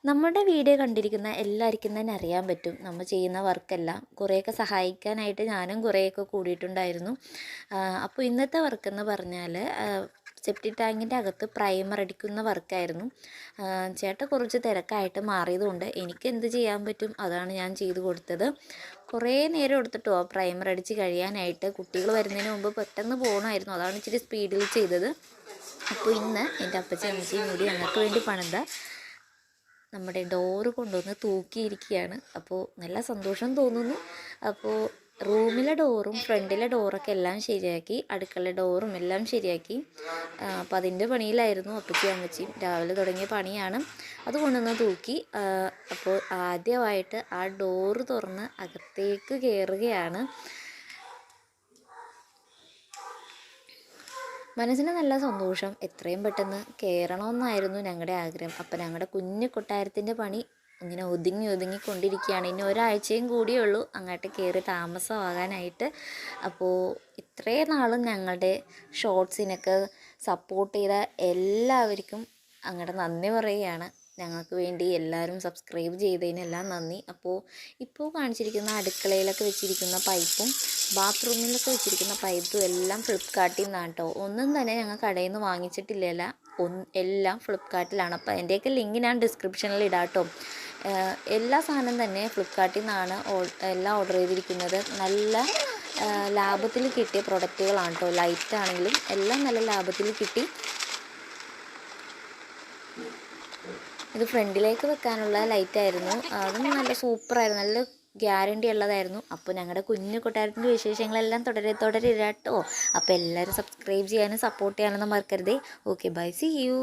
നമ്മുടെ വീഡിയോ കണ്ടിരിക്കുന്ന എല്ലാവർക്കും തന്നെ അറിയാൻ പറ്റും നമ്മൾ ചെയ്യുന്ന വർക്കെല്ലാം കുറേയൊക്കെ സഹായിക്കാനായിട്ട് ഞാനും കുറേയൊക്കെ കൂടിയിട്ടുണ്ടായിരുന്നു. അപ്പോൾ ഇന്നത്തെ വർക്കെന്ന് പറഞ്ഞാൽ സെപ്റ്റിക് ടാങ്കിൻ്റെ അകത്ത് പ്രൈമർ അടിക്കുന്ന വർക്കായിരുന്നു. ചേട്ടൻ കുറച്ച് തിരക്കായിട്ട് മാറിയതുകൊണ്ട് എനിക്ക് എന്ത് ചെയ്യാൻ പറ്റും അതാണ് ഞാൻ ചെയ്തു കൊടുത്തത്. കുറേ നേരം എടുത്തിട്ടോ പ്രൈമർ അടിച്ച് കഴിയാനായിട്ട്. കുട്ടികൾ വരുന്നതിന് മുമ്പ് പെട്ടെന്ന് പോകണമായിരുന്നു, അതാണ് ഇച്ചിരി സ്പീഡിൽ ചെയ്തത്. അപ്പോൾ ഇന്ന് എൻ്റെ അപ്പച്ചി അമ്മച്ചിയും കൂടി ഞങ്ങൾക്ക് വേണ്ടി പണിത നമ്മുടെ ഡോറ് കൊണ്ടുവന്ന് തൂക്കിയിരിക്കുകയാണ്. അപ്പോൾ നല്ല സന്തോഷം തോന്നുന്നു. അപ്പോൾ റൂമിലെ ഡോറും ഫ്രണ്ടിലെ ഡോറൊക്കെ എല്ലാം ശരിയാക്കി, അടുക്കള ഡോറും എല്ലാം ശരിയാക്കി. അപ്പോൾ അതിൻ്റെ പണിയിലായിരുന്നു അപ്പച്ചി അമ്മച്ചിയും. രാവിലെ തുടങ്ങിയ പണിയാണ്. അത് കൊണ്ടുവന്ന് തൂക്കി. അപ്പോൾ ആദ്യമായിട്ട് ആ ഡോറ് തുറന്ന് അകത്തേക്ക് കയറുകയാണ്. മനസ്സിന് നല്ല സന്തോഷം. എത്രയും പെട്ടെന്ന് കയറണമെന്നായിരുന്നു ഞങ്ങളുടെ ആഗ്രഹം. അപ്പോൾ ഞങ്ങളുടെ കുഞ്ഞു കൊട്ടാരത്തിൻ്റെ പണി ഇങ്ങനെ ഒതുങ്ങിക്കൊണ്ടിരിക്കുകയാണ്. ഇനി ഒരാഴ്ചയും കൂടിയേ ഉള്ളൂ അങ്ങോട്ട് കയറി താമസമാകാനായിട്ട്. അപ്പോൾ ഇത്രയും നാളും ഞങ്ങളുടെ ഷോർട്സിനൊക്കെ സപ്പോർട്ട് ചെയ്ത എല്ലാവർക്കും അങ്ങോട്ട് നന്ദി പറയുകയാണ്. ഞങ്ങൾക്ക് വേണ്ടി എല്ലാവരും സബ്സ്ക്രൈബ് ചെയ്തതിനെല്ലാം നന്ദി. ഇപ്പോൾ കാണിച്ചിരിക്കുന്ന അടുക്കളയിലൊക്കെ വെച്ചിരിക്കുന്ന പൈപ്പും ബാത്റൂമിലൊക്കെ വെച്ചിരിക്കുന്ന പൈപ്പും എല്ലാം ഫ്ലിപ്കാർട്ടിൽ നിന്നാണ് കേട്ടോ. ഒന്നും തന്നെ ഞങ്ങൾ കടയിൽ നിന്ന് വാങ്ങിച്ചിട്ടില്ല, എല്ലാം ഫ്ലിപ്കാർട്ടിലാണ്. അപ്പോൾ അതിൻ്റെയൊക്കെ ലിങ്ക് ഞാൻ ഡിസ്ക്രിപ്ഷനിൽ ഇടാം കേട്ടോ. എല്ലാ സാധനം തന്നെ ഫ്ലിപ്കാർട്ടിൽ നിന്നാണ് എല്ലാം ഓർഡർ ചെയ്തിരിക്കുന്നത്. നല്ല ലാഭത്തിൽ കിട്ടിയ പ്രൊഡക്റ്റുകളാണ് കേട്ടോ. ലൈറ്റാണെങ്കിലും എല്ലാം നല്ല ലാഭത്തിൽ കിട്ടി. ഇത് ഫ്രണ്ടിലേക്ക് വെക്കാനുള്ള ലൈറ്റായിരുന്നു. അതും നല്ല സൂപ്പറായിരുന്നു, നല്ല ഗ്യാരണ്ടി ഉള്ളതായിരുന്നു. അപ്പോൾ ഞങ്ങളുടെ കുഞ്ഞു കൊട്ടാരത്തിൻ്റെ വിശേഷങ്ങളെല്ലാം തുടരെ കേട്ടോ. അപ്പോൾ എല്ലാവരും സബ്സ്ക്രൈബ് ചെയ്യാനും സപ്പോർട്ട് ചെയ്യാനൊന്നും മറക്കരുതേ. Okay, bye, see U.